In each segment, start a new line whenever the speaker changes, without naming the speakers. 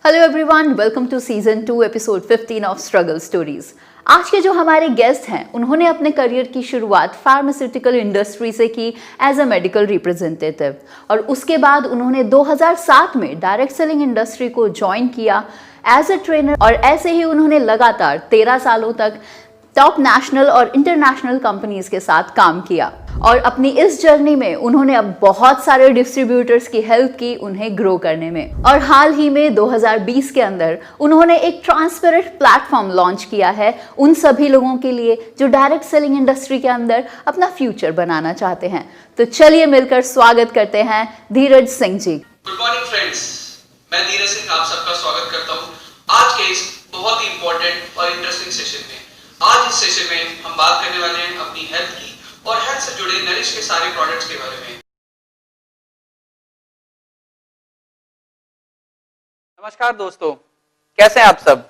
Hello everyone, welcome to season 2 episode 15 of struggle stories. आज के जो हमारे गेस्ट हैं उन्होंने अपने करियर की शुरुआत फार्मास्यूटिकल इंडस्ट्री से की एज अ मेडिकल रिप्रेजेंटेटिव और उसके बाद उन्होंने 2007 में डायरेक्ट सेलिंग इंडस्ट्री को ज्वाइन किया एज अ ट्रेनर और ऐसे ही उन्होंने लगातार 13 सालों तक टॉप नेशनल और इंटरनेशनल कंपनीज के साथ काम किया और अपनी इस जर्नी में उन्होंने अब बहुत सारे डिस्ट्रीब्यूटर्स की हेल्प की उन्हें ग्रो करने में। और हाल ही में 2020 के अंदर उन्होंने एक ट्रांसपेरेंट प्लेटफॉर्म लॉन्च किया है उन सभी लोगों के लिए जो डायरेक्ट सेलिंग इंडस्ट्री के अंदर अपना फ्यूचर बनाना चाहते हैं। तो चलिए मिलकर स्वागत करते हैं Dheeraj Singh ji.
Good morning friends, मैं धीरज सिंह आप सबका स्वागत करता हूँ आज के इस बहुत ही इंपॉर्टेंट और इंटरेस्टिंग सेशन में। आज इस सेशन में हम बात करने वाले हैं अपनी हेल्थ की और हेल्थ से जुड़े नरिश के सारे प्रोडक्ट्स के बारे में। नमस्कार दोस्तों, कैसे हैं आप सब?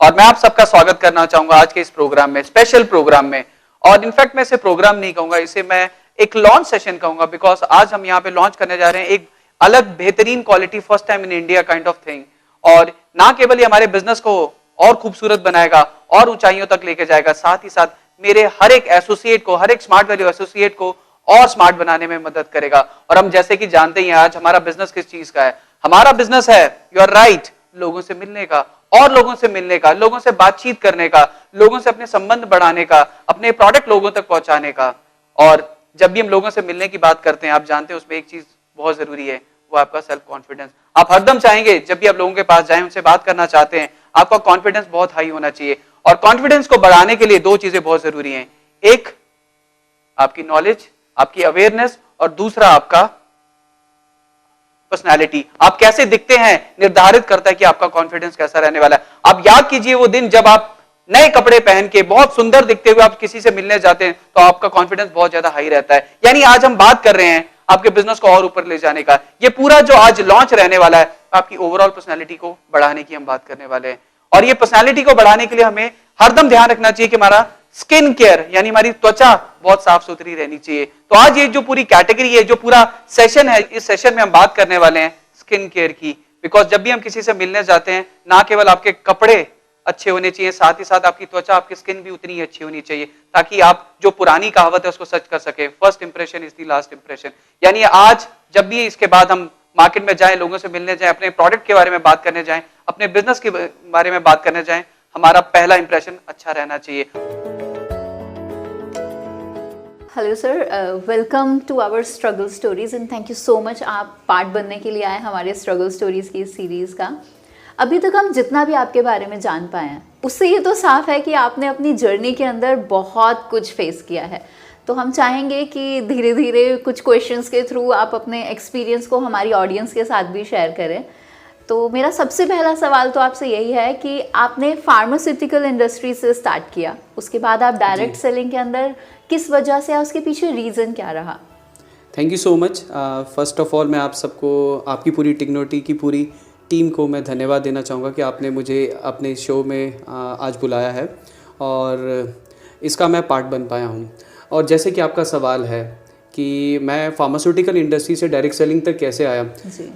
और मैं आप सबका स्वागत करना चाहूंगा आज के इस प्रोग्राम में, स्पेशल प्रोग्राम में। और इनफैक्ट मैं इसे प्रोग्राम नहीं कहूंगा, इसे मैं एक लॉन्च सेशन कहूंगा, बिकॉज आज हम यहाँ पे लॉन्च करने जा रहे हैं एक अलग बेहतरीन quality, first time in India kind of thing. और ना केवल ये हमारे बिजनेस को और खूबसूरत बनाएगा और ऊंचाइयों तक लेके जाएगा, साथ ही साथ मेरे हर एक एसोसिएट को, हर एक स्मार्ट वैल्यू एसोसिएट को और स्मार्ट बनाने में मदद करेगा। और हम जैसे कि जानते ही हैं आज हमारा बिजनेस किस चीज का है। हमारा बिजनेस है, यू आर राइट, लोगों से मिलने का और लोगों से मिलने का, लोगों से बातचीत करने का, लोगों से अपने संबंध बढ़ाने का, अपने प्रोडक्ट लोगों तक पहुंचाने का। और जब भी हम लोगों से मिलने की बात करते हैं, आप जानते हैं उसमें एक चीज बहुत जरूरी है, वो आपका सेल्फ कॉन्फिडेंस। आप हरदम चाहेंगे जब भी आप लोगों के पास जाएं, उनसे बात करना चाहते हैं, आपका कॉन्फिडेंस बहुत हाई होना चाहिए। और कॉन्फिडेंस को बढ़ाने के लिए दो चीजें बहुत जरूरी हैं, एक आपकी नॉलेज, आपकी अवेयरनेस, और दूसरा आपका पर्सनालिटी। आप कैसे दिखते हैं निर्धारित करता है कि आपका कॉन्फिडेंस कैसा रहने वाला है। आप याद कीजिए वो दिन जब आप नए कपड़े पहन के बहुत सुंदर दिखते हुए आप किसी से मिलने जाते हैं तो आपका कॉन्फिडेंस बहुत ज्यादा हाई रहता है। यानी आज हम बात कर रहे हैं आपके बिजनेस को और ऊपर ले जाने का। ये पूरा जो आज लॉन्च रहने वाला है, आपकी ओवरऑल पर्सनालिटी को बढ़ाने की हम बात करने वाले हैं। और ये पर्सनालिटी को बढ़ाने के लिए हमें हरदम ध्यान रखना चाहिए कि हमारा स्किन केयर यानी हमारी त्वचा बहुत साफ सुथरी रहनी चाहिए। तो आज ये जो पूरी कैटेगरी है, जो पूरा सेशन है, इस सेशन में हम बात करने वाले हैं स्किन केयर की। बिकॉज जब भी हम किसी से मिलने जाते हैं, ना केवल आपके कपड़े अच्छे होने चाहिए, साथ ही साथ आपकी त्वचा, आपकी स्किन भी उतनी ही अच्छी होनी चाहिए, ताकि आप जो पुरानी कहावत है उसको सच कर सके, first impression is the last impression. यानी आज जब भी इसके बाद हम मार्केट में जाएं, लोगों से मिलने जाएं, अपने प्रोडक्ट के बारे में बात करने जाएं, अपने बिजनेस के बारे में बात करने जाएं, हमारा पहला इंप्रेशन अच्छा रहना चाहिए।
Hello sir, welcome to our struggle stories and thank you so much, आप पार्ट बनने के लिए आए हमारे स्ट्रगल स्टोरीज की इस सीरीज़ का। अभी तक हम जितना भी आपके बारे में जान पाए हैं उससे ये तो साफ है कि आपने अपनी जर्नी के अंदर बहुत कुछ फेस किया है। तो हम चाहेंगे कि धीरे धीरे कुछ क्वेश्चंस के थ्रू आप अपने एक्सपीरियंस को हमारी ऑडियंस के साथ भी शेयर करें। तो मेरा सबसे पहला सवाल तो आपसे यही है कि आपने फार्मास्यूटिकल इंडस्ट्री से स्टार्ट किया, उसके बाद आप डायरेक्ट सेलिंग के अंदर किस वजह से, उसके पीछे रीज़न क्या रहा?
Thank you so much. First of all मैं आप सबको, आपकी पूरी टिग्नोटी की पूरी टीम को मैं धन्यवाद देना चाहूँगा कि आपने मुझे अपने शो में आज बुलाया है और इसका मैं पार्ट बन पाया हूँ। और जैसे कि आपका सवाल है कि मैं फार्मास्यूटिकल इंडस्ट्री से डायरेक्ट सेलिंग तक कैसे आया,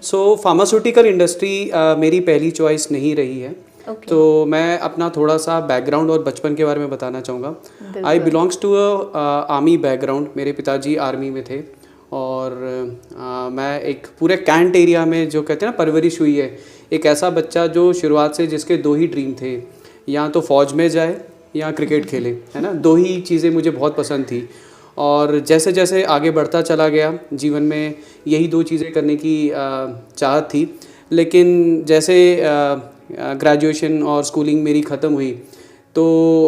सो फार्मास्यूटिकल इंडस्ट्री मेरी पहली चॉइस नहीं रही है। तो मैं अपना थोड़ा सा बैकग्राउंड और बचपन के बारे में बताना चाहूँगा। I belongs to a army background. मेरे पिताजी आर्मी में थे और मैं एक पूरे कैंट एरिया में, जो कहते हैं ना, परवरिश हुई है। एक ऐसा बच्चा जो शुरुआत से जिसके दो ही ड्रीम थे, या तो फौज में जाए या क्रिकेट खेले, है ना। दो ही चीज़ें मुझे बहुत पसंद थी और जैसे जैसे आगे बढ़ता चला गया जीवन में यही दो चीज़ें करने की चाहत थी। लेकिन जैसे ग्रेजुएशन और स्कूलिंग मेरी ख़त्म हुई तो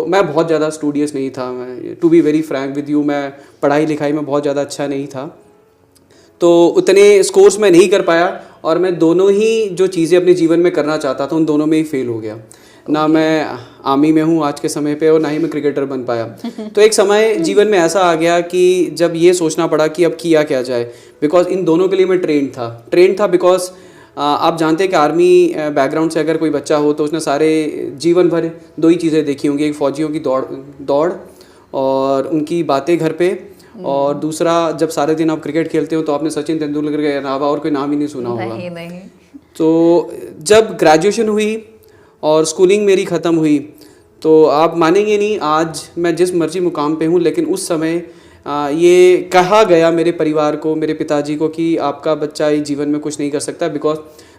मैं बहुत ज़्यादा स्टूडियस नहीं था। मैं, to be very frank with you, मैं पढ़ाई लिखाई में बहुत ज़्यादा अच्छा नहीं था, तो उतने स्कोर्स में नहीं कर पाया और मैं दोनों ही जो चीज़ें अपने जीवन में करना चाहता था उन दोनों में ही फेल हो गया। ना मैं आर्मी में हूँ आज के समय पे और ना ही मैं क्रिकेटर बन पाया। तो एक समय जीवन में ऐसा आ गया कि जब ये सोचना पड़ा कि अब किया क्या जाए, बिकॉज इन दोनों के लिए मैं ट्रेंड था बिकॉज आप जानते हैं कि आर्मी बैकग्राउंड से अगर कोई बच्चा हो तो उसने सारे जीवन भर दो ही चीज़ें देखी होंगी, एक फौजियों की दौड़ और उनकी बातें घर पे, और दूसरा जब सारे दिन आप क्रिकेट खेलते हो तो आपने सचिन तेंदुलकर के अलावा और कोई नाम ही नहीं सुना होगा।
नहीं।
तो जब ग्रेजुएशन हुई और स्कूलिंग मेरी ख़त्म हुई तो आप मानेंगे नहीं, आज मैं जिस मर्जी मुकाम पे हूँ, लेकिन उस समय ये कहा गया मेरे परिवार को, मेरे पिताजी को कि आपका बच्चा इस जीवन में कुछ नहीं कर सकता, बिकॉज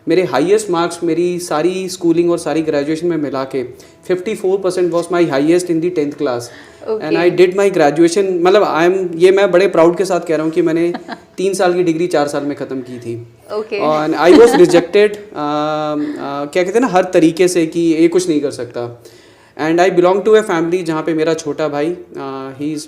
मेरे हाईएस्ट मार्क्स मेरी सारी स्कूलिंग और सारी ग्रेजुएशन में मिला के 54% was my highest in the 10th class and I did my graduation. मतलब ये मैं बड़े प्राउड के साथ कह रहा हूँ कि मैंने 3 साल की डिग्री 4 साल में ख़त्म की थी। एंड आई वॉज रिजेक्टेड, क्या कहते हैं ना, हर तरीके से कि ये कुछ नहीं कर सकता। And I belong to a family जहाँ पे मेरा छोटा भाई ही इज़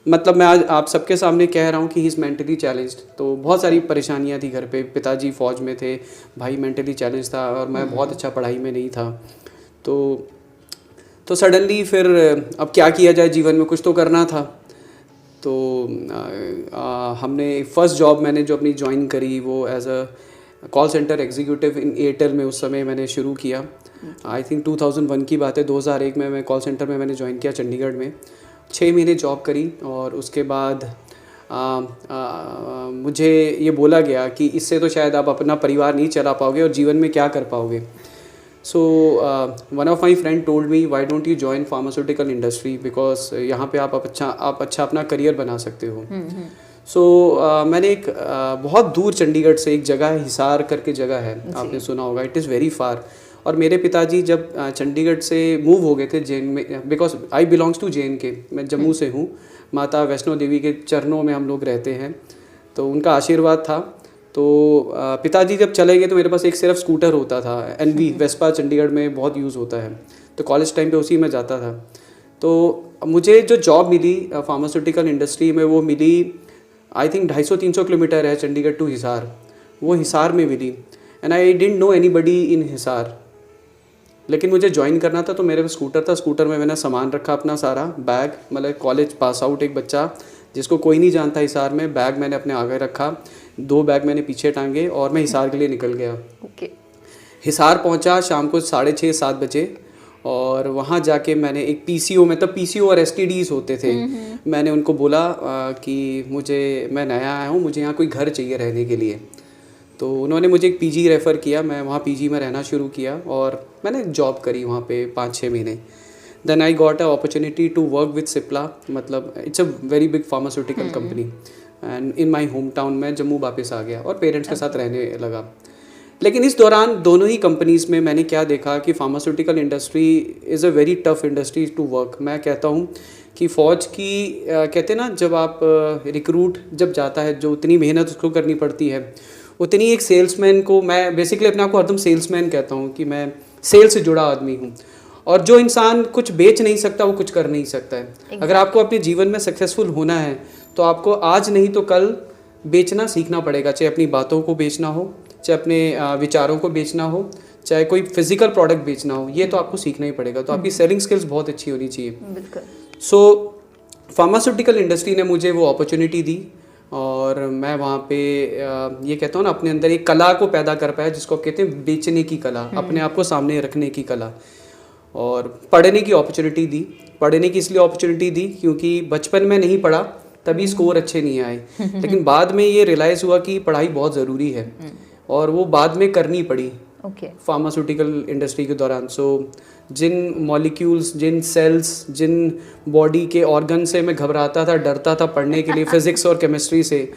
मतलब मैं आज आप सबके सामने कह रहा हूँ कि ही इज़ मेंटली चैलेंज्ड। तो बहुत सारी परेशानियाँ थी घर पे, पिताजी फ़ौज में थे, भाई मेंटली चैलेंज था और मैं बहुत अच्छा पढ़ाई में नहीं था। तो सडनली फिर अब क्या किया जाए, जीवन में कुछ तो करना था। तो हमने फर्स्ट जॉब मैंने जो अपनी ज्वाइन करी वो as a call centre executive in Airtel में उस समय मैंने शुरू किया। आई थिंक 2001 की बात है, 2001 में मैं कॉल सेंटर में मैंने ज्वाइन किया चंडीगढ़ में। 6 महीने जॉब करी और उसके बाद मुझे ये बोला गया कि इससे तो शायद आप अपना परिवार नहीं चला पाओगे और जीवन में क्या कर पाओगे। So one of my friend told me why don't you join pharmaceutical industry, because यहाँ पे आप अच्छा अपना करियर बना सकते हो। सो मैंने एक बहुत दूर चंडीगढ़ से एक जगह है, हिसार करके जगह है, आपने सुना होगा, इट इज़ वेरी फार। और मेरे पिताजी जब चंडीगढ़ से मूव हो गए थे जेन में, बिकॉज आई बिलोंग्स टू जेन के, मैं जम्मू से हूँ, माता वैष्णो देवी के चरणों में हम लोग रहते हैं, तो उनका आशीर्वाद था। तो पिताजी जब चले गए तो मेरे पास एक सिर्फ स्कूटर होता था, NV वेस्पा चंडीगढ़ में बहुत यूज़ होता है, तो कॉलेज टाइम पे उसी में जाता था। तो मुझे जो जॉब मिली फार्मास्यूटिकल इंडस्ट्री में वो मिली आई थिंक 250-300 किलोमीटर है चंडीगढ़ टू हिसार, वो हिसार में मिली। And I didn't know anybody in Hisar, लेकिन मुझे ज्वाइन करना था तो मेरे पास स्कूटर था, स्कूटर में मैंने सामान रखा अपना सारा, बैग, मतलब कॉलेज पास आउट एक बच्चा जिसको कोई नहीं जानता हिसार में, बैग मैंने अपने आगे रखा, 2 बैग मैंने पीछे टांगे और मैं हिसार के लिए निकल गया। हिसार पहुंचा शाम को 6:30-7 बजे और वहाँ जाके मैंने एक PCO में, तब PCO और STDs होते थे, मैंने उनको बोला कि मैं नया आया हूँ, मुझे यहाँ कोई घर चाहिए रहने के लिए। तो उन्होंने मुझे एक PG रेफ़र किया, मैं वहाँ PG में रहना शुरू किया और मैंने जॉब करी वहाँ पे 5-6 महीने। Then I got a opportunity to work with Cipla, मतलब it's a very big pharmaceutical company, and in my home town मैं जम्मू वापस आ गया और पेरेंट्स के साथ रहने लगा। लेकिन इस दौरान दोनों ही कंपनीज़ में मैंने क्या देखा कि pharmaceutical industry is a very tough industry to work. मैं कहता हूँ कि फ़ौज की कहते हैं ना, जब आप रिक्रूट जब जाता है, जो उतनी मेहनत उसको करनी पड़ती है, उतनी एक सेल्समैन को, मैं बेसिकली अपने आप को हरदम सेल्समैन कहता हूँ कि मैं सेल से जुड़ा आदमी हूँ। और जो इंसान कुछ बेच नहीं सकता वो कुछ कर नहीं सकता है। अगर आपको अपने जीवन में सक्सेसफुल होना है तो आपको आज नहीं तो कल बेचना सीखना पड़ेगा, चाहे अपनी बातों को बेचना हो, चाहे अपने विचारों को बेचना हो, चाहे कोई फिजिकल प्रोडक्ट बेचना हो, ये तो आपको सीखना ही पड़ेगा। तो आपकी सेलिंग स्किल्स बहुत अच्छी होनी चाहिए। सो फार्मास्यूटिकल इंडस्ट्री ने मुझे वो अपॉर्चुनिटी दी और मैं वहाँ पे ये कहता हूँ ना, अपने अंदर एक कला को पैदा कर पाया, जिसको कहते हैं बेचने की कला, अपने आप को सामने रखने की कला। और पढ़ने की अपॉर्चुनिटी दी, पढ़ने की इसलिए अपॉर्चुनिटी दी क्योंकि बचपन में नहीं पढ़ा तभी स्कोर अच्छे नहीं आए, लेकिन बाद में ये रियलाइज़ हुआ कि पढ़ाई बहुत ज़रूरी है और वो बाद में करनी पड़ी फार्मास्यूटिकल इंडस्ट्री के दौरान। सो जिन मॉलिक्यूल्स, जिन सेल्स, जिन बॉडी के ऑर्गन से मैं घबराता था, डरता था पढ़ने के लिए, फिजिक्स और केमिस्ट्री से,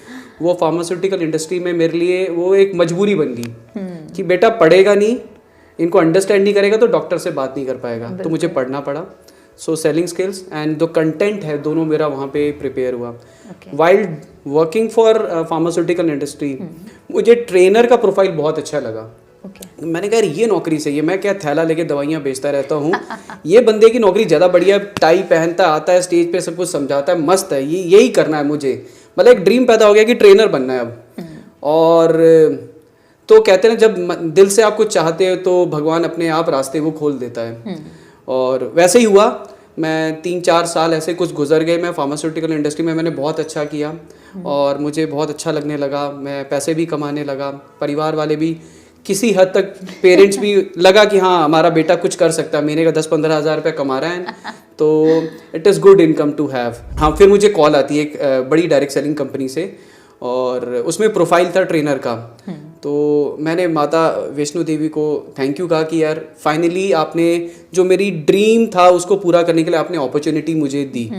वो फार्मास्यूटिकल इंडस्ट्री में मेरे लिए वो एक मजबूरी बन गई कि बेटा पढ़ेगा नहीं, इनको अंडरस्टैंड नहीं करेगा तो डॉक्टर से बात नहीं कर पाएगा, तो मुझे पढ़ना पड़ा। सो सेलिंग स्किल्स एंड जो कंटेंट है दोनों मेरा वहाँ पे प्रिपेयर हुआ। Wild working for pharmaceutical industry मुझे ट्रेनर का प्रोफाइल बहुत अच्छा लगा। मैंने कहा ये नौकरी सही है, मैं क्या थैला लेके दवाइयाँ बेचता रहता हूँ, ये बंदे की नौकरी ज़्यादा बढ़िया, टाई पहनता आता है, स्टेज पे सब कुछ समझाता है, मस्त है, ये यही करना है मुझे। मतलब एक ड्रीम पैदा हो गया कि ट्रेनर बनना है अब। और तो कहते हैं जब दिल से आप कुछ चाहते हो तो भगवान अपने आप रास्ते वो खोल देता है, और वैसे ही हुआ। मैं 3-4 साल ऐसे कुछ गुजर गए, मैं फार्मास्यूटिकल इंडस्ट्री में मैंने बहुत अच्छा किया और मुझे बहुत अच्छा लगने लगा, मैं पैसे भी कमाने लगा, परिवार वाले भी किसी हद तक, पेरेंट्स भी लगा कि हाँ हमारा बेटा कुछ कर सकता है, महीने का 10-15 हज़ार रुपये कमा रहा है, तो it is good income to have. हाँ, फिर मुझे कॉल आती है एक बड़ी डायरेक्ट सेलिंग कंपनी से और उसमें प्रोफाइल था ट्रेनर का, तो मैंने माता वैष्णो देवी को थैंक यू कहा कि यार फाइनली आपने जो मेरी ड्रीम था उसको पूरा करने के लिए आपने अपॉर्चुनिटी मुझे दी।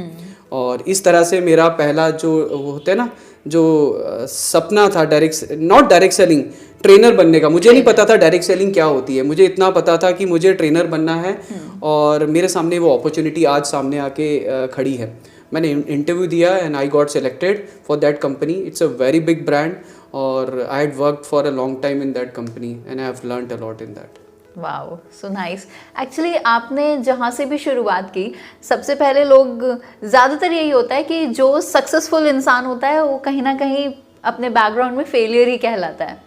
और इस तरह से मेरा पहला जो वो होता है ना, जो सपना था नॉट डायरेक्ट सेलिंग, ट्रेनर बनने का। मुझे नहीं पता था डायरेक्ट सेलिंग क्या होती है, मुझे इतना पता था कि मुझे ट्रेनर बनना है। और मेरे सामने वो अपॉर्चुनिटी आज सामने आके खड़ी है। मैंने इंटरव्यू दिया and I got selected for that company. It's a very big brand और I had worked for a long time in that company and I have learned a lot in that.
Wow, so nice. Actually आपने जहाँ से भी शुरुआत की, सबसे पहले लोग, ज़्यादातर यही होता है कि जो सक्सेसफुल इंसान होता है वो कहीं ना कहीं अपने बैकग्राउंड में फेलियर ही कहलाता है।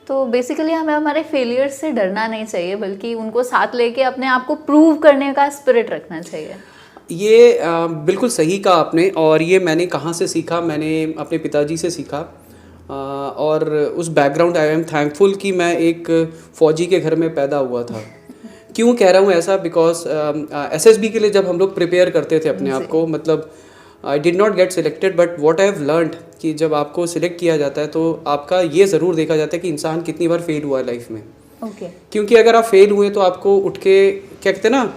तो बेसिकली हमें हमारे फेलियर से डरना नहीं चाहिए, बल्कि उनको साथ लेके अपने आप को प्रूव करने का स्पिरिट रखना चाहिए।
ये बिल्कुल सही कहा आपने। और ये मैंने कहाँ से सीखा? मैंने अपने पिताजी से सीखा। और उस बैकग्राउंड, आई एम थैंकफुल कि मैं एक फ़ौजी के घर में पैदा हुआ था। क्यों कह रहा हूँ ऐसा? बिकॉज एसएसबी के लिए जब हम लोग प्रिपेयर करते थे अपने आप को, मतलब I did not get selected, but what I have learned कि जब आपको सिलेक्ट किया जाता है तो आपका ये ज़रूर देखा जाता है कि इंसान कितनी बार फेल हुआ है लाइफ में। क्योंकि अगर आप फेल हुए तो आपको उठ के, क्या कहते हैं ना,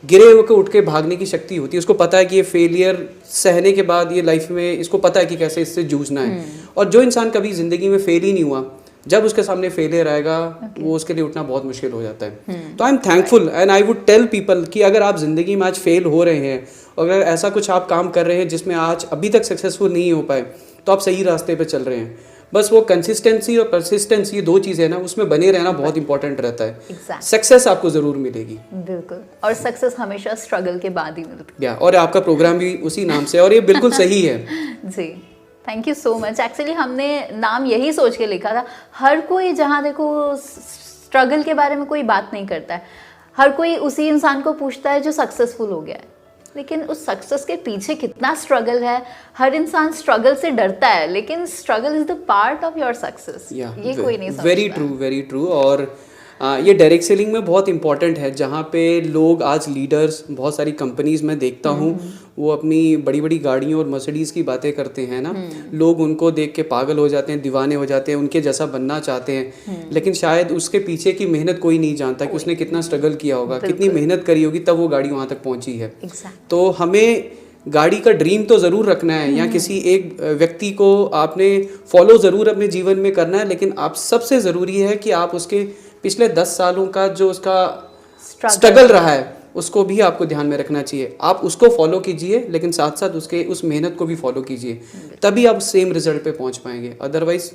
गिरे हुए को उठ के भागने की शक्ति होती है। उसको पता है कि ये फेलियर सहने के बाद ये लाइफ में इसको पता है कि कैसे इससे जूझना है। और जो इंसान कभी ज़िंदगी में फेल ही नहीं हुआ, जब उसके सामने फेलियर आएगा वो उसके लिए उठना बहुत मुश्किल हो जाता है। तो I am thankful and I would tell people कि अगर आप ज़िंदगी में आज फेल हो रहे हैं, अगर ऐसा कुछ आप काम कर रहे हैं जिसमें आज अभी तक सक्सेसफुल नहीं हो पाए, तो आप सही रास्ते पे चल रहे हैं। बस वो कंसिस्टेंसी और परसिस्टेंसी, दो चीज़ें ना, उसमें बने रहना बहुत इंपॉर्टेंट रहता है। सक्सेस आपको ज़रूर मिलेगी।
बिल्कुल, और सक्सेस हमेशा स्ट्रगल के बाद ही मिलती है।
और आपका प्रोग्राम भी उसी नाम से, और ये बिल्कुल सही है।
जी, thank you so much. Actually हमने नाम यही सोच के लिखा था। हर कोई, जहाँ देखो, स्ट्रगल के बारे में कोई बात नहीं करता है। हर कोई उसी इंसान को पूछता है जो सक्सेसफुल हो गया है, लेकिन उस सक्सेस के पीछे कितना स्ट्रगल है। हर इंसान स्ट्रगल से डरता है, लेकिन struggle is the part of your success. ये कोई नहीं समझता।
Very true, very true. और ये डायरेक्ट सेलिंग में बहुत इंपॉर्टेंट है, जहाँ पे लोग आज लीडर्स, बहुत सारी कंपनीज में देखता हूँ, वो अपनी बड़ी बड़ी गाड़ियों और मर्सिडीज़ की बातें करते हैं ना। लोग उनको देख के पागल हो जाते हैं, दीवाने हो जाते हैं, उनके जैसा बनना चाहते हैं। लेकिन शायद उसके पीछे की मेहनत कोई नहीं जानता कि उसने कितना स्ट्रगल किया होगा, कितनी मेहनत करी होगी, तब वो गाड़ी वहाँ तक पहुँची है। तो हमें गाड़ी का ड्रीम तो ज़रूर रखना है, या किसी एक व्यक्ति को आपने फॉलो ज़रूर अपने जीवन में करना है, लेकिन आप सबसे ज़रूरी है कि आप उसके पिछले 10 सालों का जो उसका स्ट्रगल रहा है उसको भी आपको ध्यान में रखना चाहिए। आप उसको फॉलो कीजिए, लेकिन साथ साथ उसके उस मेहनत को भी फॉलो कीजिए, तभी आप सेम रिजल्ट पे पहुंच पाएंगे। अदरवाइज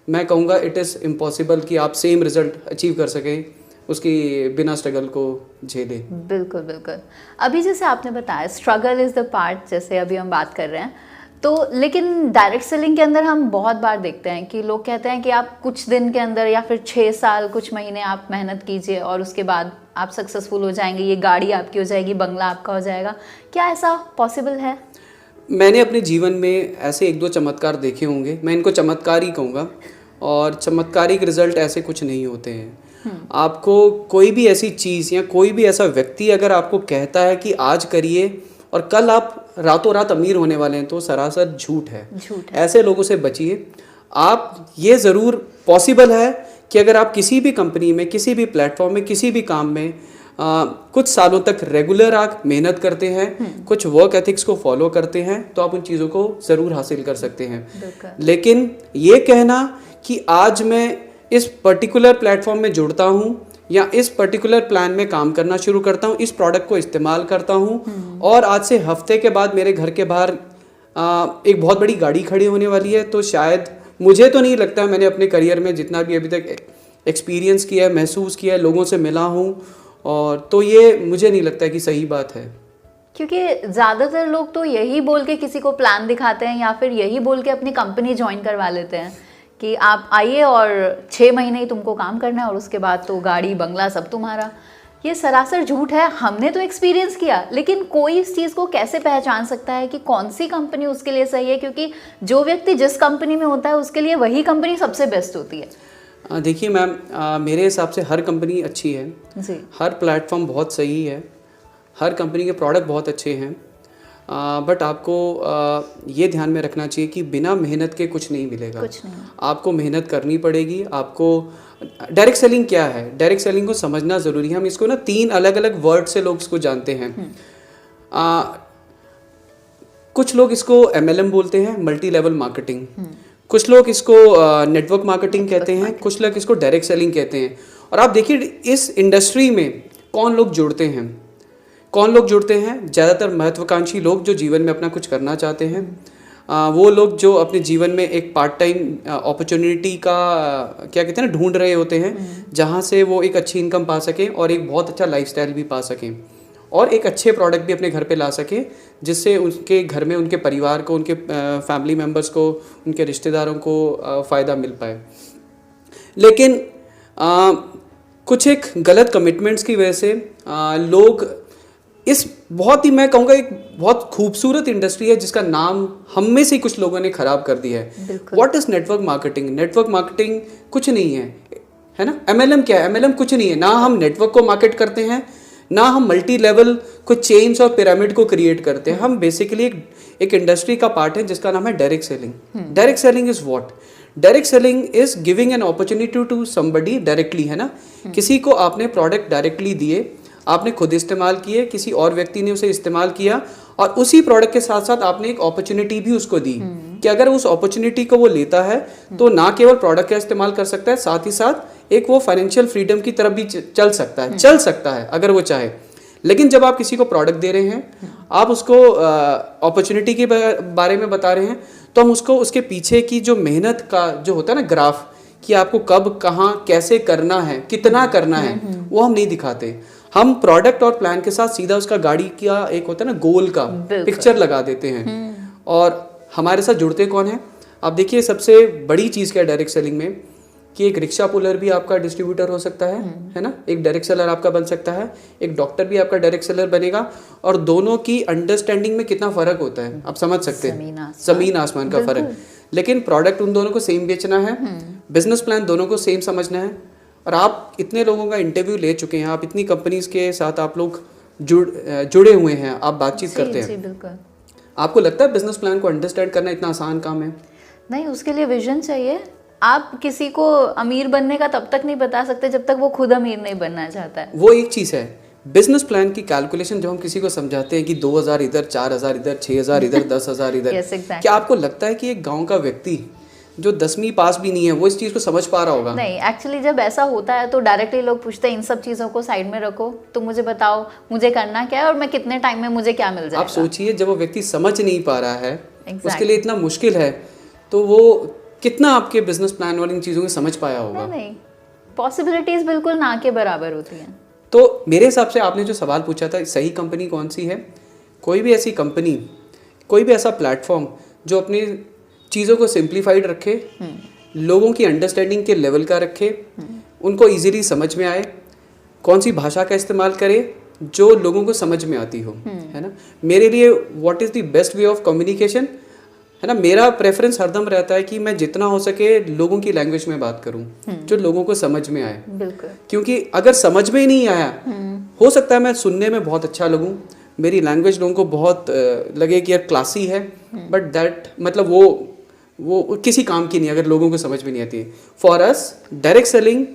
मैं कहूँगा इट इज़ इम्पॉसिबल कि आप सेम रिजल्ट अचीव कर सकें उसकी बिना स्ट्रगल को झेले।
बिल्कुल बिल्कुल। अभी जैसे आपने बताया स्ट्रगल इज़ द पार्ट, जैसे अभी हम बात कर रहे हैं, तो लेकिन डायरेक्ट सेलिंग के अंदर हम बहुत बार देखते हैं कि लोग कहते हैं कि आप कुछ दिन के अंदर या फिर 6 साल, कुछ महीने आप मेहनत कीजिए और उसके बाद आप सक्सेसफुल हो जाएंगे, ये गाड़ी आपकी हो जाएगी, बंगला आपका हो जाएगा। क्या ऐसा पॉसिबल है?
मैंने अपने जीवन में ऐसे 1-2 चमत्कार देखे होंगे, मैं इनको चमत्कार ही कहूँगा। और चमत्कारिक रिजल्ट ऐसे कुछ नहीं होते हैं। आपको कोई भी ऐसी चीज़ या कोई भी ऐसा व्यक्ति अगर आपको कहता है कि आज करिए और कल आप रातों रात अमीर होने वाले हैं, तो सरासर झूठ है। ऐसे लोगों से बचिए। आप ये ज़रूर पॉसिबल है कि अगर आप किसी भी कंपनी में, किसी भी प्लेटफॉर्म में, किसी भी काम में कुछ सालों तक रेगुलर आप मेहनत करते हैं, कुछ वर्क एथिक्स को फॉलो करते हैं, तो आप उन चीज़ों को ज़रूर हासिल कर सकते हैं। लेकिन ये कहना कि आज मैं इस पर्टिकुलर प्लेटफॉर्म में जुड़ता हूँ या इस पर्टिकुलर प्लान में काम करना शुरू करता हूँ, इस प्रोडक्ट को इस्तेमाल करता हूँ और आज से हफ्ते के बाद मेरे घर के बाहर एक बहुत बड़ी गाड़ी खड़ी होने वाली है, तो शायद, मुझे तो नहीं लगता। मैंने अपने करियर में जितना भी अभी तक एक्सपीरियंस किया है, महसूस किया है, लोगों से मिला हूँ, और तो ये मुझे नहीं लगता है कि सही बात है।
क्योंकि ज़्यादातर लोग तो यही बोल के किसी को प्लान दिखाते हैं या फिर यही बोल के अपनी कंपनी ज्वाइन करवा लेते हैं कि आप आइए और 6 महीने ही तुमको काम करना है और उसके बाद तो गाड़ी बंगला सब तुम्हारा। ये सरासर झूठ है। हमने तो एक्सपीरियंस किया, लेकिन कोई इस चीज़ को कैसे पहचान सकता है कि कौन सी कंपनी उसके लिए सही है? क्योंकि जो व्यक्ति जिस कंपनी में होता है उसके लिए वही कंपनी सबसे बेस्ट होती है।
देखिए मैम, मेरे हिसाब से हर कंपनी अच्छी है
जी।
हर प्लेटफॉर्म बहुत सही है, हर कंपनी के प्रोडक्ट बहुत अच्छे हैं। बट आपको ये ध्यान में रखना चाहिए कि बिना मेहनत के कुछ नहीं मिलेगा।
कुछ नहीं। आ,
मेहनत करनी पड़ेगी आपको। डायरेक्ट सेलिंग क्या है? डायरेक्ट सेलिंग को समझना ज़रूरी है। हम इसको ना 3 अलग अलग वर्ड से लोग इसको जानते हैं। कुछ लोग इसको MLM बोलते हैं, मल्टी लेवल मार्केटिंग। कुछ लोग इसको नेटवर्क मार्केटिंग कहते हैं, कुछ लोग इसको डायरेक्ट सेलिंग कहते हैं। और आप देखिए इस इंडस्ट्री में कौन लोग जुड़ते हैं, ज़्यादातर महत्वाकांक्षी लोग जो जीवन में अपना कुछ करना चाहते हैं। वो लोग जो अपने जीवन में एक पार्ट टाइम अपॉर्चुनिटी का क्या कहते हैं ना, ढूंढ रहे होते हैं, जहाँ से वो एक अच्छी इनकम पा सकें और एक बहुत अच्छा लाइफस्टाइल भी पा सकें और एक अच्छे प्रोडक्ट भी अपने घर पे ला सकें, जिससे उनके घर में उनके परिवार को, उनके फैमिली मेम्बर्स को, उनके रिश्तेदारों को फ़ायदा मिल पाए। लेकिन कुछ एक गलत कमिटमेंट्स की वजह से लोग इस बहुत ही, मैं कहूँगा एक बहुत खूबसूरत इंडस्ट्री है जिसका नाम हम में से कुछ लोगों ने ख़राब कर दिया है। What is network marketing? Network marketing कुछ नहीं है ना। MLM क्या है? MLM कुछ नहीं है। ना हम नेटवर्क को मार्केट करते हैं, ना हम मल्टी लेवल कुछ चेन्स और पिरामिड को क्रिएट करते हैं। हम बेसिकली एक इंडस्ट्री का पार्ट है जिसका नाम है direct selling. Direct selling is what? Direct selling is giving an opportunity to somebody directly, है ना। किसी को आपने प्रोडक्ट डायरेक्टली दिए, आपने खुद इस्तेमाल किए, किसी और व्यक्ति ने उसे इस्तेमाल किया और उसी प्रोडक्ट के साथ साथ आपने एक अपॉर्चुनिटी भी उसको दी कि अगर उस अपॉर्चुनिटी को वो लेता है तो ना केवल प्रोडक्ट का इस्तेमाल कर सकता है, साथ ही साथ एक वो फाइनेंशियल फ्रीडम की तरफ भी चल सकता है अगर वो चाहे। लेकिन जब आप किसी को प्रोडक्ट दे रहे हैं, आप उसको अपॉर्चुनिटी के बारे में बता रहे हैं, तो हम उसको उसके पीछे की जो मेहनत का जो होता है ना ग्राफ, कि आपको कब, कहाँ, कैसे करना है, कितना करना है, वो हम नहीं दिखाते। हम प्रोडक्ट और प्लान के साथ सीधा उसका गाड़ी का एक होता है ना गोल का पिक्चर लगा देते हैं। और हमारे साथ जुड़ते कौन है? आप देखिए सबसे बड़ी चीज़ क्या है डायरेक्ट सेलिंग में, कि एक रिक्शा पुलर भी आपका डिस्ट्रीब्यूटर हो सकता है ना, एक डायरेक्ट सेलर आपका बन सकता है, एक डॉक्टर भी आपका डायरेक्ट सेलर बनेगा। और दोनों की अंडरस्टैंडिंग में कितना फ़र्क होता है आप समझ सकते हैं, ज़मीन आसमान का फ़र्क। लेकिन प्रोडक्ट उन दोनों को सेम बेचना है, बिजनेस प्लान दोनों को सेम समझना है। और आप इतने लोगों का इंटरव्यू ले चुके हैं, आप इतनी कंपनीज के साथ आप लोग जुड़े हुए हैं, आप बातचीत करते हैं।
बिल्कुल।
आपको लगता है बिजनेस प्लान को अंडरस्टैंड करना इतना आसान काम है?
नहीं, उसके लिए विजन चाहिए। आप किसी को अमीर बनने का तब तक नहीं बता सकते जब तक वो खुद अमीर नहीं बनना चाहता है।
वो एक चीज़ है। बिजनेस प्लान की कैलकुलेशन जब हम किसी को समझाते हैं कि 2000 इधर, 4000 इधर, 6000 इधर, 10,000 इधर, क्या आपको लगता है कि एक गाँव का व्यक्ति जो 10वीं पास भी नहीं है वो इस चीज़ को समझ पा रहा होगा?
नहीं, एक्चुअली जब ऐसा होता है तो डायरेक्टली लोग पूछते हैं इन सब चीज़ों को साइड में रखो, तो मुझे बताओ मुझे करना क्या है और मैं कितने टाइम में मुझे क्या मिल जाएगा।
आप सोचिए जब वो व्यक्ति समझ नहीं पा रहा है, उसके लिए इतना मुश्किल है, तो वो कितना आपके बिजनेस प्लान वाली चीज़ों को समझ पाया होगा?
नहीं, पॉसिबिलिटीज बिल्कुल ना के बराबर होती हैं।
तो मेरे हिसाब से आपने जो सवाल पूछा था, सही कंपनी कौन सी है, कोई भी ऐसी कंपनी, कोई भी ऐसा प्लेटफॉर्म जो अपनी चीज़ों को सिंप्लीफाइड रखे, लोगों की अंडरस्टैंडिंग के लेवल का रखे, उनको इजीली समझ में आए, कौन सी भाषा का इस्तेमाल करे जो लोगों को समझ में आती हो, है ना। मेरे लिए what is the best way of communication, है ना, मेरा प्रेफरेंस हरदम रहता है कि मैं जितना हो सके लोगों की लैंग्वेज में बात करूं जो लोगों को समझ में आए।
बिल्कुल।
क्योंकि अगर समझ में ही नहीं आया, हो सकता है मैं सुनने में बहुत अच्छा लगूं, मेरी लैंग्वेज लोगों को बहुत लगे कि यार क्लासी है, बट दैट मतलब वो किसी काम की नहीं अगर लोगों को समझ में नहीं आती है। For us direct selling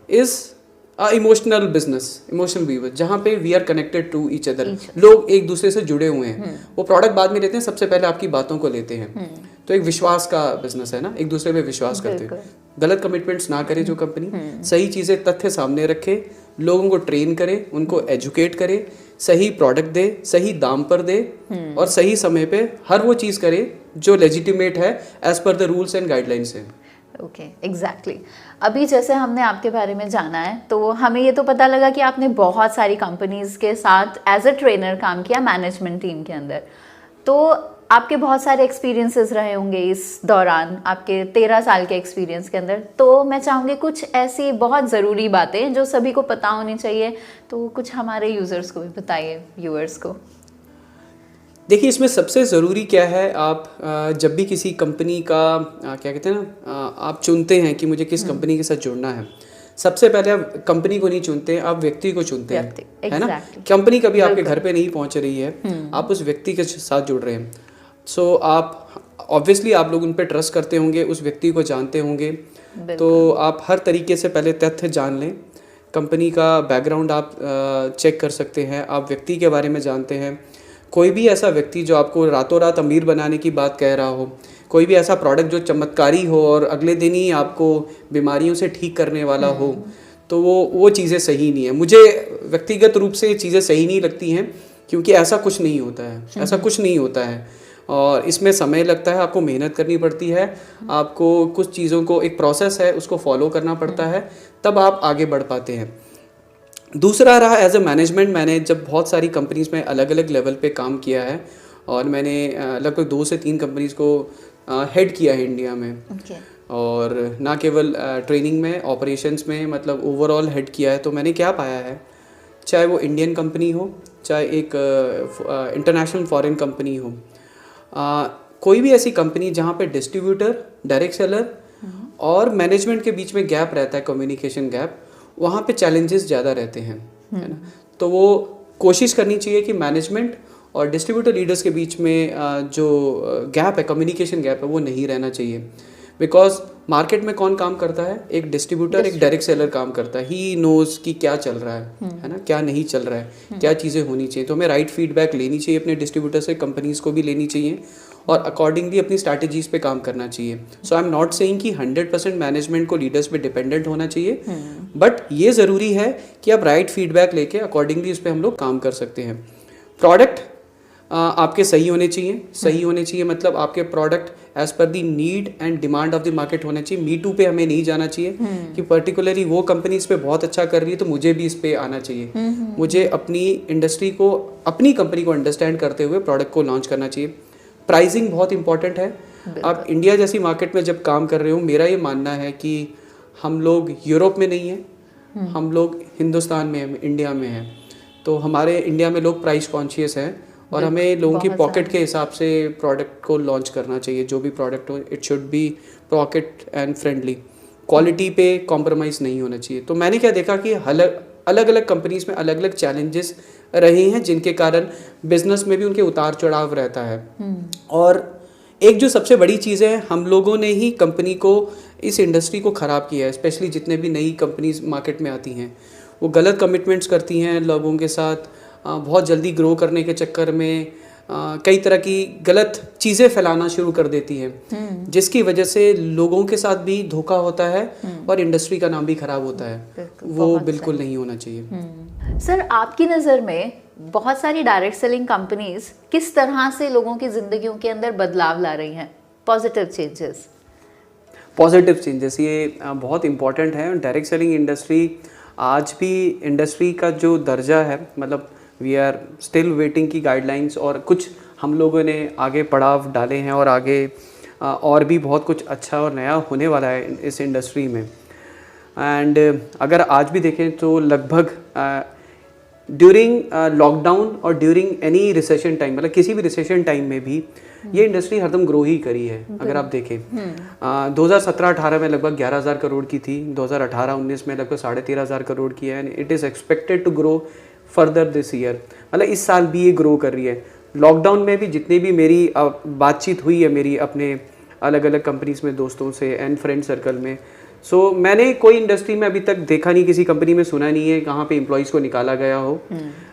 is emotional business, emotional weaver, जहाँ पे we are connected to each other, लोग एक दूसरे से जुड़े हुए हैं। वो प्रोडक्ट बाद में लेते हैं, सबसे पहले आपकी बातों को लेते हैं। तो एक विश्वास का बिजनेस है ना, एक दूसरे पे विश्वास करते हैं। गलत कमिटमेंट्स ना करे जो कंपनी, सही चीज़ें तथ्य सामने रखे, लोगों को ट्रेन करे, उनको एजुकेट करे, सही प्रोडक्ट दे, सही दाम पर दे और सही समय पे हर वो चीज़ करे जो लेजिटिमेट है as per the rules and guidelines है।
Okay, exactly. अभी जैसे हमने आपके बारे में जाना है तो हमें ये तो पता लगा कि आपने बहुत सारी कंपनीज के साथ एज अ ट्रेनर काम किया मैनेजमेंट टीम के अंदर, तो आपके बहुत सारे एक्सपीरियंसेस रहे होंगे इस दौरान, आपके 13 साल के एक्सपीरियंस के अंदर। तो मैं चाहूँगी कुछ ऐसी बहुत ज़रूरी बातें जो सभी को पता होनी चाहिए, तो कुछ हमारे यूज़र्स को भी बताइए, व्यूअर्स को।
देखिए इसमें सबसे ज़रूरी क्या है, आप जब भी किसी कंपनी का क्या कहते हैं ना, आप चुनते हैं कि मुझे किस कंपनी के साथ जुड़ना है, सबसे पहले आप कंपनी को नहीं चुनते हैं, आप व्यक्ति को चुनते हैं, है ना।
exactly.
कंपनी कभी आपके घर पे नहीं पहुंच रही है, आप उस व्यक्ति के साथ जुड़ रहे हैं। सो आप ऑब्वियसली आप लोग उन पर ट्रस्ट करते होंगे, उस व्यक्ति को जानते होंगे, तो आप हर तरीके से पहले तथ्य जान लें, कंपनी का बैकग्राउंड आप चेक कर सकते हैं, आप व्यक्ति के बारे में जानते हैं। कोई भी ऐसा व्यक्ति जो आपको रातों रात अमीर बनाने की बात कह रहा हो, कोई भी ऐसा प्रोडक्ट जो चमत्कारी हो और अगले दिन ही आपको बीमारियों से ठीक करने वाला हो, तो वो चीज़ें सही नहीं है। मुझे व्यक्तिगत रूप से ये चीज़ें सही नहीं लगती हैं, क्योंकि ऐसा कुछ नहीं होता है, ऐसा कुछ नहीं होता है। और इसमें समय लगता है, आपको मेहनत करनी पड़ती है, आपको कुछ चीज़ों को, एक प्रोसेस है उसको फॉलो करना पड़ता है, तब आप आगे बढ़ पाते हैं। दूसरा रहा एज अ मैनेजमेंट, मैंने जब बहुत सारी कंपनीज़ में अलग अलग लेवल पे काम किया है और मैंने लगभग 2 से 3 कंपनीज़ को हेड किया है इंडिया में। और ना केवल ट्रेनिंग में, ऑपरेशंस में, मतलब ओवरऑल हेड किया है। तो मैंने क्या पाया है, चाहे वो इंडियन कंपनी हो, चाहे एक इंटरनेशनल फॉरेन कंपनी हो, कोई भी ऐसी कंपनी जहाँ पे डिस्ट्रीब्यूटर, डायरेक्ट सेलर और मैनेजमेंट के बीच में गैप रहता है, कम्युनिकेशन गैप, वहाँ पे चैलेंजेस ज़्यादा रहते हैं, है ना। तो वो कोशिश करनी चाहिए कि मैनेजमेंट और डिस्ट्रीब्यूटर लीडर्स के बीच में जो गैप है, कम्युनिकेशन गैप है, वो नहीं रहना चाहिए। बिकॉज मार्केट में कौन काम करता है, एक डिस्ट्रीब्यूटर, एक डायरेक्ट सेलर काम करता है। ही नोज कि क्या चल रहा है ना, क्या नहीं चल रहा है, क्या चीज़ें होनी चाहिए। तो हमें राइट फीडबैक लेनी चाहिए अपने डिस्ट्रीब्यूटर से, कंपनीज को भी लेनी चाहिए और अकॉर्डिंगली अपनी स्ट्रैटेजीज पे काम करना चाहिए। सो आई एम नॉट सेइंग कि 100% मैनेजमेंट को लीडर्स पे डिपेंडेंट होना चाहिए, बट ये ज़रूरी है कि आप राइट फीडबैक लेके अकॉर्डिंगली उस पर हम लोग काम कर सकते हैं। प्रोडक्ट आपके सही होने चाहिए, सही होने चाहिए मतलब आपके product as per the need and demand of the market होना चाहिए। मी टू पे हमें नहीं जाना चाहिए कि पर्टिकुलरली वो कंपनी इस पे बहुत अच्छा कर रही है तो मुझे भी इस पे आना चाहिए। मुझे अपनी इंडस्ट्री को, अपनी कंपनी को अंडरस्टैंड करते हुए प्रोडक्ट को लॉन्च करना चाहिए। प्राइसिंग बहुत इंपॉर्टेंट है। आप इंडिया जैसी मार्केट में जब काम कर रहे हो, मेरा ये मानना है कि हम लोग यूरोप में नहीं है, हम लोग हिंदुस्तान में हैं, इंडिया में हैं। तो हमारे इंडिया में लोग प्राइस कॉन्शियस हैं और हमें लोगों की पॉकेट के हिसाब से प्रोडक्ट को लॉन्च करना चाहिए। जो भी प्रोडक्ट हो, it should be pocket and friendly, quality पे कॉम्प्रोमाइज़ नहीं होना चाहिए। तो मैंने क्या देखा कि अलग अलग कंपनीज में अलग अलग चैलेंजेस रहे हैं, जिनके कारण बिजनेस में भी उनके उतार चढ़ाव रहता है। और एक जो सबसे बड़ी चीज़ है, हम लोगों ने ही कंपनी को, इस इंडस्ट्री को ख़राब किया है। स्पेशली जितने भी नई कंपनीज मार्केट में आती हैं, वो गलत कमिटमेंट्स करती हैं लोगों के साथ, बहुत जल्दी ग्रो करने के चक्कर में कई तरह की गलत चीज़ें फैलाना शुरू कर देती हैं, जिसकी वजह से लोगों के साथ भी धोखा होता है और इंडस्ट्री का नाम भी खराब होता है। वो बिल्कुल नहीं होना चाहिए।
सर, आपकी नज़र में बहुत सारी डायरेक्ट सेलिंग कंपनीज किस तरह से लोगों की जिंदगियों के अंदर बदलाव ला रही हैं, पॉजिटिव चेंजेस?
पॉजिटिव चेंजेस ये बहुत इम्पॉर्टेंट है। डायरेक्ट सेलिंग इंडस्ट्री, आज भी इंडस्ट्री का जो दर्जा है, मतलब वी आर स्टिल वेटिंग की गाइडलाइंस, और कुछ हम लोगों ने आगे पड़ाव डाले हैं और आगे और भी बहुत कुछ अच्छा और नया होने वाला है इस इंडस्ट्री में। एंड अगर आज भी देखें तो लगभग ड्यूरिंग लॉकडाउन और ड्यूरिंग एनी रिसेशन टाइम, मतलब किसी भी रिसेशन टाइम में भी ये इंडस्ट्री हरदम ग्रो ही करी है। अगर आप देखें 2017-18 में लगभग 11,000 करोड़ की थी, 2018-19 में लगभग 13,500 करोड़ की है, and it is expected to grow further this year. मतलब इस साल भी ये ग्रो कर रही है। लॉकडाउन में भी जितनी भी मेरी बातचीत हुई है मेरी अपने अलग अलग कंपनीज में दोस्तों से एंड फ्रेंड सर्कल में, सो मैंने कोई इंडस्ट्री में अभी तक देखा नहीं, किसी कंपनी में सुना नहीं है कहाँ पे एम्प्लॉइज़ को निकाला गया हो।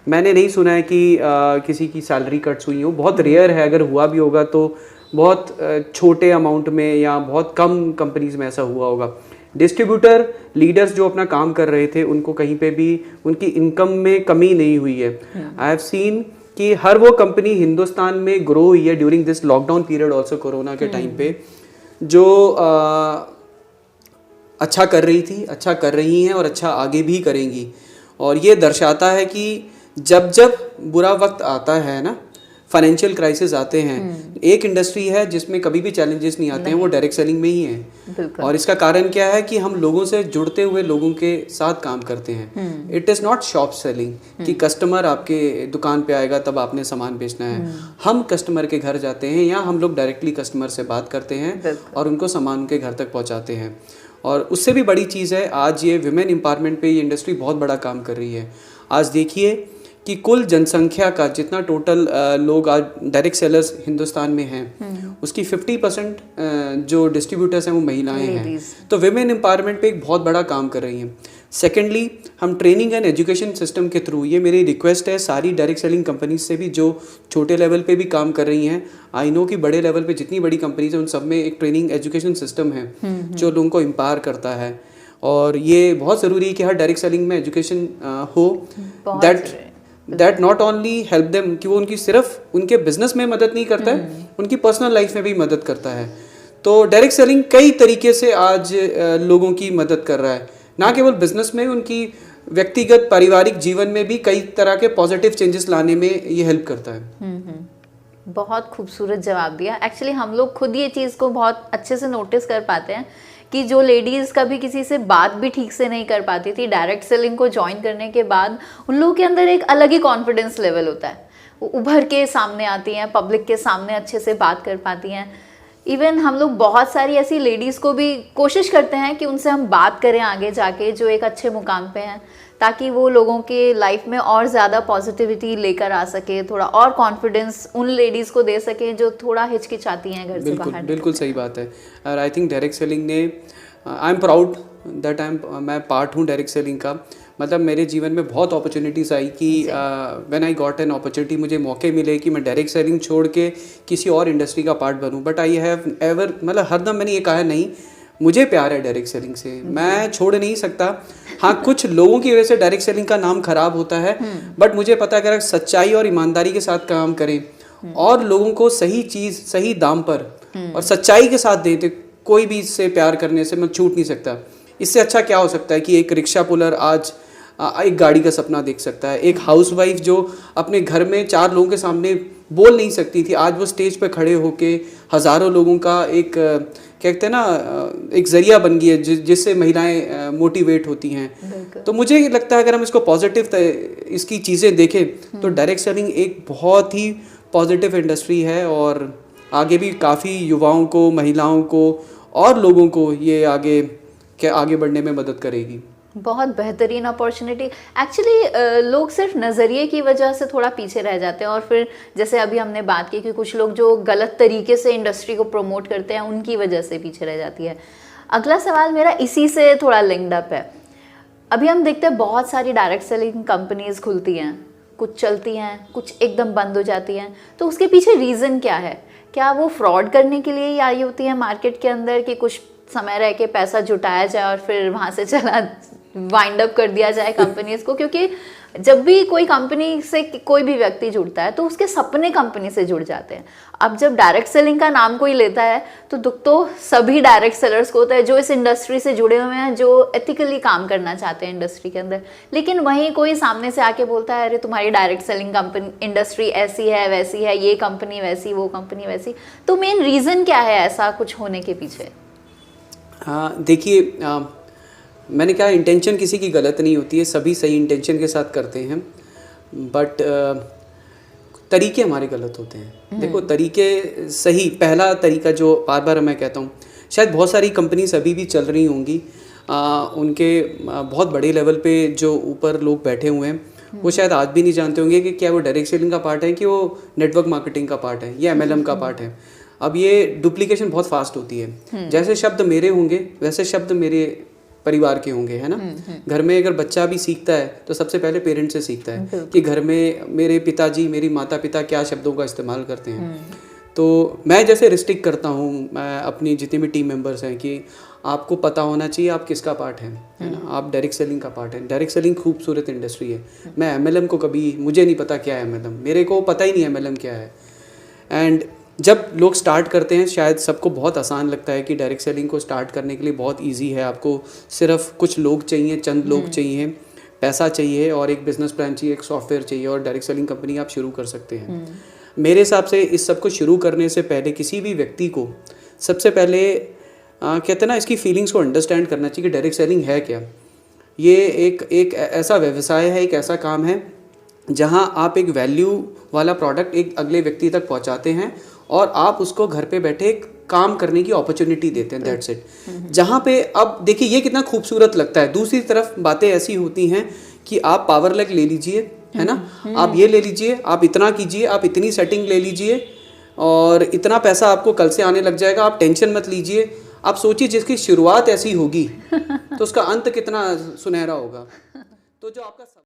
मैंने नहीं सुना है कि किसी की सैलरी कट्स हुई हो। बहुत रेयर है, अगर हुआ भी होगा तो बहुत छोटे अमाउंट में या बहुत कम कंपनीज में ऐसा हुआ होगा। डिस्ट्रीब्यूटर लीडर्स जो अपना काम कर रहे थे, उनको कहीं पे भी उनकी इनकम में कमी नहीं हुई है। आई हैव सीन कि हर वो कंपनी हिंदुस्तान में ग्रो हुई है during this lockdown period, also corona के टाइम पे, जो अच्छा कर रही थी, अच्छा कर रही हैं और अच्छा आगे भी करेंगी। और ये दर्शाता है कि जब जब बुरा वक्त आता है ना, फाइनेंशियल क्राइसिस आते हैं, एक इंडस्ट्री है जिसमें कभी भी चैलेंजेस नहीं आते हैं, वो डायरेक्ट सेलिंग में ही है। और इसका कारण क्या है कि हम लोगों से जुड़ते हुए लोगों के साथ काम करते हैं। It is not shop selling कि कस्टमर आपके दुकान पे आएगा तब आपने सामान बेचना है। हम कस्टमर के घर जाते हैं या हम लोग डायरेक्टली कस्टमर से बात करते हैं और उनको सामान उनके घर तक पहुँचाते हैं। और उससे भी बड़ी चीज़ है, आज ये विमेन एम्पावरमेंट पे ये इंडस्ट्री बहुत बड़ा काम कर रही है। आज देखिए कि कुल जनसंख्या का जितना टोटल लोग आज डायरेक्ट सेलर्स हिंदुस्तान में हैं, उसकी 50% जो डिस्ट्रीब्यूटर्स हैं वो महिलाएं हैं। तो विमेन एम्पावरमेंट पे एक बहुत बड़ा काम कर रही हैं। सेकेंडली, हम ट्रेनिंग एंड एजुकेशन सिस्टम के थ्रू, ये मेरी रिक्वेस्ट है सारी डायरेक्ट सेलिंग कंपनीज से भी जो छोटे लेवल पे भी काम कर रही हैं, आई नो कि बड़े लेवल पे जितनी बड़ी कंपनीज हैं उन सब में एक ट्रेनिंग एजुकेशन सिस्टम है जो लोगों को एम्पावर करता है। और ये बहुत ज़रूरी है कि हर डायरेक्ट सेलिंग में एजुकेशन हो, that not only help them, कि वो उनकी सिर्फ उनके बिजनेस में मदद नहीं करता है, उनकी पर्सनल लाइफ में भी मदद करता है। तो डायरेक्ट सेलिंग कई तरीके से आज लोगों की मदद कर रहा है, ना केवल बिजनेस में, उनकी व्यक्तिगत पारिवारिक जीवन में भी कई तरह के पॉजिटिव चेंजेस लाने में ये हेल्प करता है।
बहुत खूबसूरत जवाब दिया। एक्चुअली हम लोग खुद ये चीज़ को बहुत अच्छे से नोटिस कर पाते हैं कि जो लेडीज़ कभी किसी से बात भी ठीक से नहीं कर पाती थी, डायरेक्ट सेलिंग को ज्वाइन करने के बाद उन लोगों के अंदर एक अलग ही कॉन्फिडेंस लेवल होता है, वो उभर के सामने आती हैं, पब्लिक के सामने अच्छे से बात कर पाती हैं। इवन हम लोग बहुत सारी ऐसी लेडीज़ को भी कोशिश करते हैं कि उनसे हम बात करें आगे जाके जो एक अच्छे मुकाम पे हैं, ताकि वो लोगों के लाइफ में और ज़्यादा पॉजिटिविटी लेकर आ सके, थोड़ा और कॉन्फिडेंस उन लेडीज़ को दे सके जो थोड़ा हिचकिचाती हैं घर से बाहर।
बिल्कुल सही बात है। और आई थिंक डायरेक्ट सेलिंग ने, आई एम प्राउड दैट मैं पार्ट हूँ डायरेक्ट सेलिंग का। मतलब मेरे जीवन में बहुत अपॉर्चुनिटीज़ आई कि when I got an opportunity, मुझे मौके मिले कि मैं डायरेक्ट सेलिंग छोड़ के किसी और इंडस्ट्री का पार्ट बनूं। बट आई हैव एवर, मतलब हरदम मैंने ये कहा नहीं, मुझे प्यार है डायरेक्ट सेलिंग से, मैं छोड़ नहीं सकता। हाँ, कुछ लोगों की वजह से डायरेक्ट सेलिंग का नाम खराब होता है, बट मुझे पता है अगर सच्चाई और ईमानदारी के साथ काम करें और लोगों को सही चीज़ सही दाम पर और सच्चाई के साथ दें, तो कोई भी इससे प्यार करने से मैं छूट नहीं सकता। इससे अच्छा क्या हो सकता है कि एक रिक्शा पुलर आज एक गाड़ी का सपना देख सकता है, एक हाउसवाइफ जो अपने घर में 4 लोगों के सामने बोल नहीं सकती थी, आज वो स्टेज पर खड़े होके हज़ारों लोगों का एक कहते हैं ना एक ज़रिया बन गई है जिससे महिलाएं मोटिवेट होती हैं। तो मुझे लगता है अगर हम इसको पॉजिटिव इसकी चीज़ें देखें तो डायरेक्ट सेलिंग एक बहुत ही पॉजिटिव इंडस्ट्री है और आगे भी काफ़ी युवाओं को, महिलाओं को और लोगों को ये आगे बढ़ने में मदद करेगी।
बहुत बेहतरीन अपॉर्चुनिटी। एक्चुअली लोग सिर्फ नज़रिए की वजह से थोड़ा पीछे रह जाते हैं और फिर जैसे अभी हमने बात की कि कुछ लोग जो गलत तरीके से इंडस्ट्री को प्रमोट करते हैं उनकी वजह से पीछे रह जाती है। अगला सवाल मेरा इसी से थोड़ा लिंक्ड अप है। अभी हम देखते हैं बहुत सारी डायरेक्ट सेलिंग कंपनीज खुलती हैं, कुछ चलती हैं, कुछ एकदम बंद हो जाती हैं, तो उसके पीछे रीज़न क्या है? क्या वो फ्रॉड करने के लिए ही आई होती है मार्केट के अंदर कि कुछ समय रह के पैसा जुटाया जाए और फिर वहाँ से चला वाइंड अप कर दिया जाए कंपनीज को? क्योंकि जब भी कोई कंपनी से कोई भी व्यक्ति जुड़ता है तो उसके सपने कंपनी से जुड़ जाते हैं। अब जब डायरेक्ट सेलिंग का नाम कोई लेता है तो दुख तो सभी डायरेक्ट सेलर्स को होता है जो इस इंडस्ट्री से जुड़े हुए हैं, जो एथिकली काम करना चाहते हैं इंडस्ट्री के अंदर। लेकिन वहीं कोई सामने से आके बोलता है अरे तुम्हारी डायरेक्ट सेलिंग कंपनी इंडस्ट्री ऐसी है वैसी है, ये कंपनी वैसी, वो कंपनी वैसी। तो मेन रीज़न क्या है ऐसा कुछ होने के पीछे?
हाँ देखिए, मैंने कहा इंटेंशन किसी की गलत नहीं होती है, सभी सही इंटेंशन के साथ करते हैं, बट तरीके हमारे गलत होते हैं। देखो तरीके सही, पहला तरीका जो बार बार मैं कहता हूँ, शायद बहुत सारी कंपनीज अभी भी चल रही होंगी, उनके बहुत बड़े लेवल पे जो ऊपर लोग बैठे हुए हैं वो शायद आज भी नहीं जानते होंगे कि क्या वो डायरेक्ट सेलिंग का पार्ट है कि वो नेटवर्क मार्केटिंग का पार्ट है या MLM का पार्ट है। अब ये डुप्लीकेशन बहुत फास्ट होती है। जैसे शब्द मेरे होंगे वैसे शब्द मेरे परिवार के होंगे, है ना। घर में अगर बच्चा भी सीखता है तो सबसे पहले पेरेंट्स से सीखता है कि घर में मेरे पिताजी, मेरी माता पिता क्या शब्दों का इस्तेमाल करते हैं। तो मैं जैसे रिस्ट्रिक्ट करता हूँ, मैं अपनी जितने भी टीम मेंबर्स हैं कि आपको पता होना चाहिए आप किसका पार्ट है ना। आप डायरेक्ट सेलिंग का पार्ट है। डायरेक्ट सेलिंग खूबसूरत इंडस्ट्री है। मैं MLM को कभी, मुझे नहीं पता क्या है MLM, मेरे को पता ही नहीं है MLM क्या है। एंड जब लोग स्टार्ट करते हैं शायद सबको बहुत आसान लगता है कि डायरेक्ट सेलिंग को स्टार्ट करने के लिए बहुत इजी है, आपको सिर्फ कुछ लोग चाहिए, चंद लोग चाहिए, पैसा चाहिए और एक बिजनेस प्लान चाहिए, एक सॉफ्टवेयर चाहिए और डायरेक्ट सेलिंग कंपनी आप शुरू कर सकते हैं। मेरे हिसाब से इस सब को शुरू करने से पहले किसी भी व्यक्ति को सबसे पहले कहते हैं ना इसकी फीलिंग्स को अंडरस्टैंड करना चाहिए कि डायरेक्ट सेलिंग है क्या। ये एक ऐसा व्यवसाय है, एक ऐसा काम है जहाँ आप एक वैल्यू वाला प्रोडक्ट एक अगले व्यक्ति तक पहुँचाते हैं और आप उसको घर पे बैठे एक काम करने की अपॉर्चुनिटी देते हैं, दैट्स इट। जहाँ पे अब देखिए ये कितना खूबसूरत लगता है। दूसरी तरफ बातें ऐसी होती हैं कि आप पावर लैग ले लीजिए, है ना, आप ये ले लीजिए, आप इतना कीजिए, आप इतनी सेटिंग ले लीजिए और इतना पैसा आपको कल से आने लग जाएगा, आप टेंशन मत लीजिए। आप सोचिए जिसकी शुरुआत ऐसी होगी तो उसका अंत कितना सुनहरा होगा। तो जो आपका